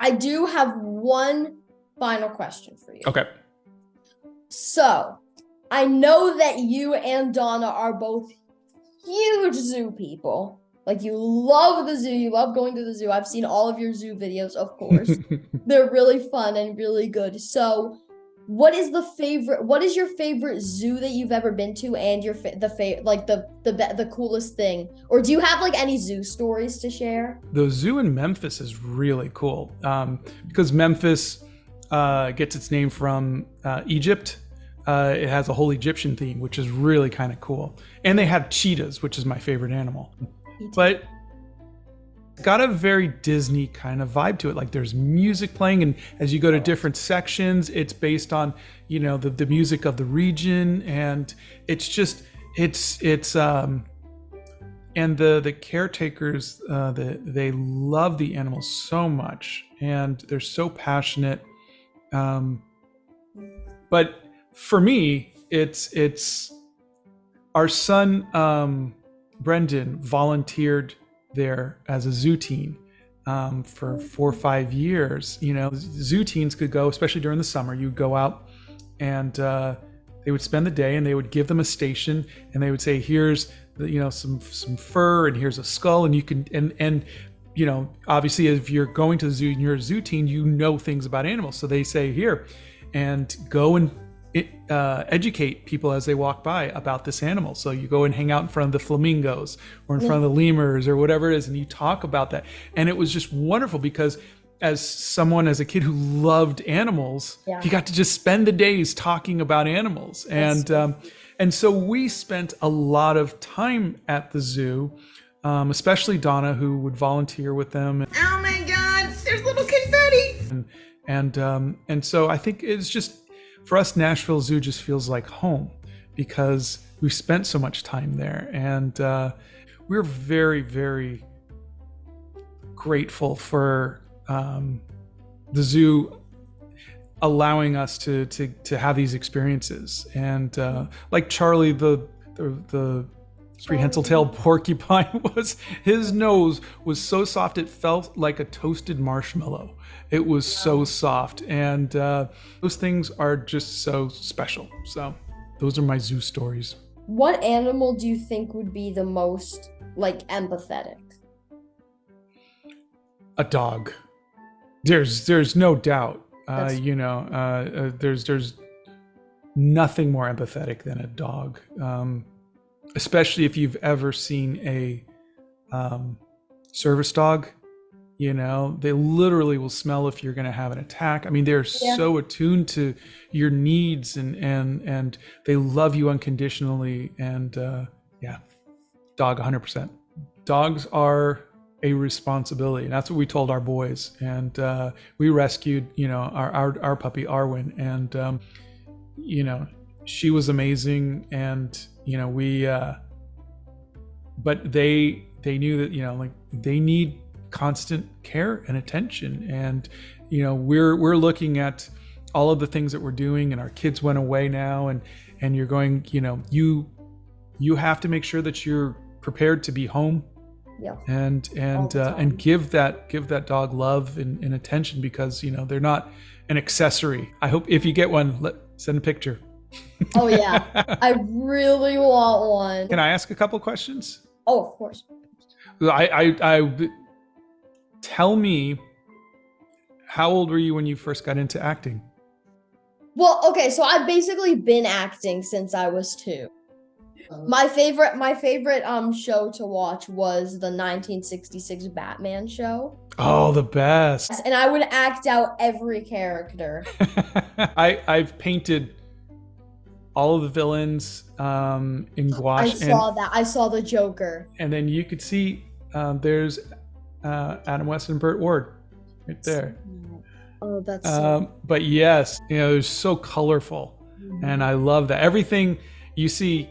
I do have one final question for you. Okay. So, I know that you and Donna are both huge zoo people. Like, you love the zoo. You love going to the zoo. I've seen all of your zoo videos, of course. They're really fun and really good. So, what is your favorite zoo that you've ever been to, and the coolest thing? Or do you have like any zoo stories to share? The zoo in Memphis is really cool because Memphis gets its name from Egypt. It has a whole Egyptian theme, which is really kind of cool. And they have cheetahs, which is my favorite animal. But it's got a very Disney kind of vibe to it. Like there's music playing, and as you go to different sections, it's based on, the music of the region, and and the caretakers, they love the animals so much, and they're so passionate. But for me, it's our son Brendan volunteered there as a zoo teen for 4 or 5 years. Zoo teens could go, especially during the summer. You'd go out and they would spend the day, and they would give them a station, and they would say, here's some fur, and here's a skull, and you can and obviously if you're going to the zoo and you're a zoo teen, you know things about animals. So they say, here, and go and educate people as they walk by about this animal. So you go and hang out in front of the flamingos or in front of the lemurs or whatever it is, and you talk about that. And it was just wonderful because as a kid who loved animals, he got to just spend the days talking about animals. And so we spent a lot of time at the zoo, especially Donna, who would volunteer with them. Oh my God, there's little confetti. And so I think it's just, for us, Nashville Zoo just feels like home because we've spent so much time there. And we're very, very grateful for the zoo allowing us to have these experiences. And like Charlie, the prehensile-tailed porcupine, his nose was so soft it felt like a toasted marshmallow. It was so soft, and those things are just so special. So those are my zoo stories. What animal do you think would be the most empathetic? A dog. There's no doubt. There's nothing more empathetic than a dog. Especially if you've ever seen a service dog. They literally will smell if you're going to have an attack. I mean, they're so attuned to your needs, and they love you unconditionally. And dog 100%. Dogs are a responsibility, and that's what we told our boys. And we rescued, our puppy Arwen, and she was amazing. And but they knew that they need constant care and attention. And we're looking at all of the things that we're doing, and our kids went away now, and you're going, you have to make sure that you're prepared to be home. And give that dog love and attention, because they're not an accessory. I hope if you get one, send a picture. Oh yeah, I really want one. Can I ask a couple questions? Oh, of course. I tell me, how old were you when you first got into acting? Well, okay, so I've basically been acting since I was 2. My favorite show to watch was the 1966 Batman show. Oh, the best. And I would act out every character. I've painted all of the villains in gouache. I saw the Joker. And then you could see there's Adam West and Burt Ward right there. Oh, that's but yes, they're so colorful. And I love that. Everything you see,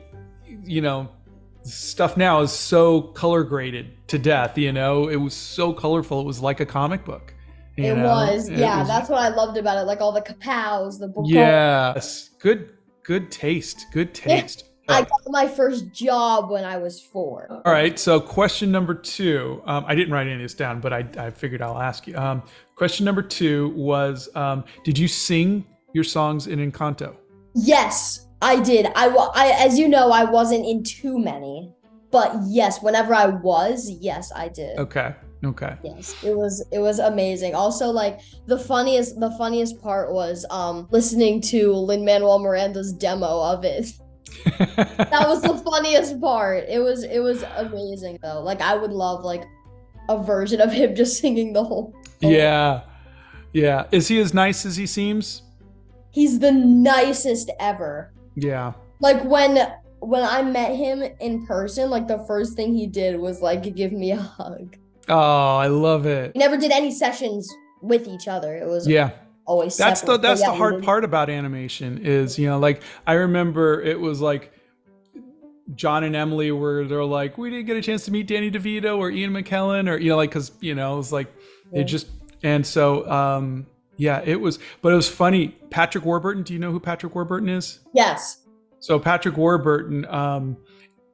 stuff now is so color graded to death. It was so colorful. It was like a comic book. That's what I loved about it. Like all the kapows, the book. Yes, good taste. I got my first job when I was 4. All right, so question number 2. I didn't write any of this down, but I figured I'll ask you. Question number 2 was, did you sing your songs in Encanto? Yes, I did. As you know, I wasn't in too many, but yes, whenever I was, yes, I did. Okay. Yes, it was amazing. Also, like the funniest part was listening to Lin-Manuel Miranda's demo of it. That was the funniest part. It was amazing though. Like I would love like a version of him just singing the whole. Yeah. Is he as nice as he seems? He's the nicest ever. Yeah. Like when I met him in person, like the first thing he did was like give me a hug. Oh, I love it. We never did any sessions with each other. It was always that's separate. the Yeah, hard part about animation is, like I remember it was like John and Emily where they're like, we didn't get a chance to meet Danny DeVito or Ian McKellen or like because it was like they just, and so it was funny. Patrick Warburton, do you know who Patrick Warburton is? Yes. So Patrick Warburton,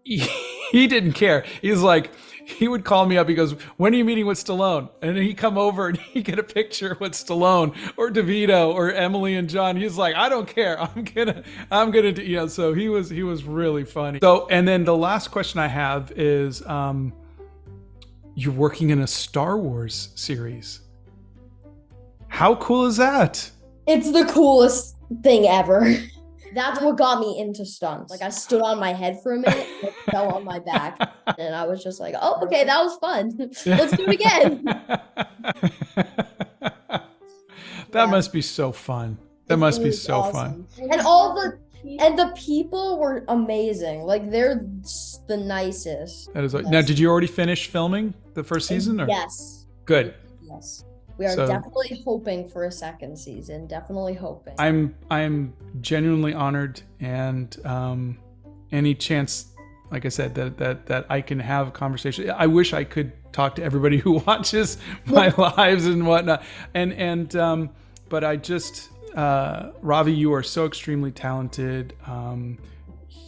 he didn't care. He's like, he would call me up. He goes, when are you meeting with Stallone? And then he'd come over and he'd get a picture with Stallone or DeVito or Emily and John. He's like, I don't care. I'm gonna do, so he was really funny. So, and then the last question I have is, you're working in a Star Wars series. How cool is that? It's the coolest thing ever. That's what got me into stunts. Like I stood on my head for a minute, like, fell on my back, and I was just like, "Oh, okay, that was fun. Let's do it again." That must be so fun. That must be so awesome. Fun. And the people were amazing. Like they're the nicest. That is. Now, did you already finish filming the first season? Or? Yes. Good. Yes. We are definitely hoping for a second season. Definitely hoping. I'm genuinely honored, and any chance, like I said, that I can have a conversation. I wish I could talk to everybody who watches my lives and whatnot. But I just, Ravi, you are so extremely talented.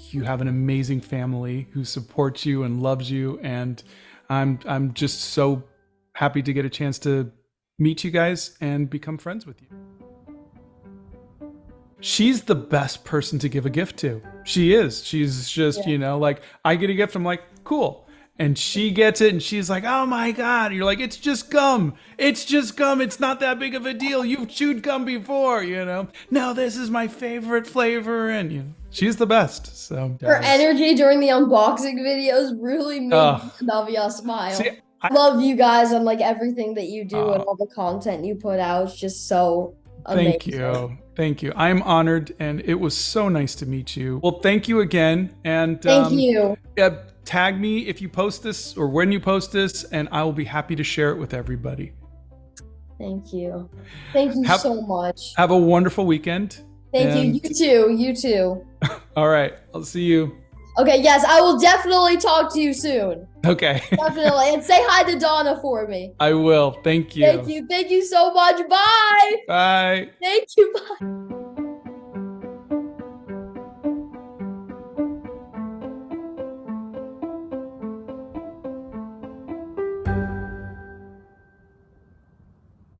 You have an amazing family who supports you and loves you, and I'm just so happy to get a chance to meet you guys and become friends with you. She's the best person to give a gift to. She is. She's just, like I get a gift, I'm like, cool. And she gets it and she's like, oh my God. And you're like, it's just gum. It's just gum. It's not that big of a deal. You've chewed gum before, No, this is my favorite flavor. And she's the best. So her energy during the unboxing videos really made Navia smile. See, I love you guys and like everything that you do and all the content you put out. It's just so amazing. Thank you. I'm honored, and it was so nice to meet you. Well, thank you again. And thank you. Tag me if you post this or when you post this, and I will be happy to share it with everybody. Thank you. Thank you so much. Have a wonderful weekend. Thank you. You too. All right. I'll see you. Okay, yes, I will definitely talk to you soon. Okay. Definitely. And say hi to Donna for me. I will. Thank you. Thank you so much. Bye. Bye. Thank you. Bye.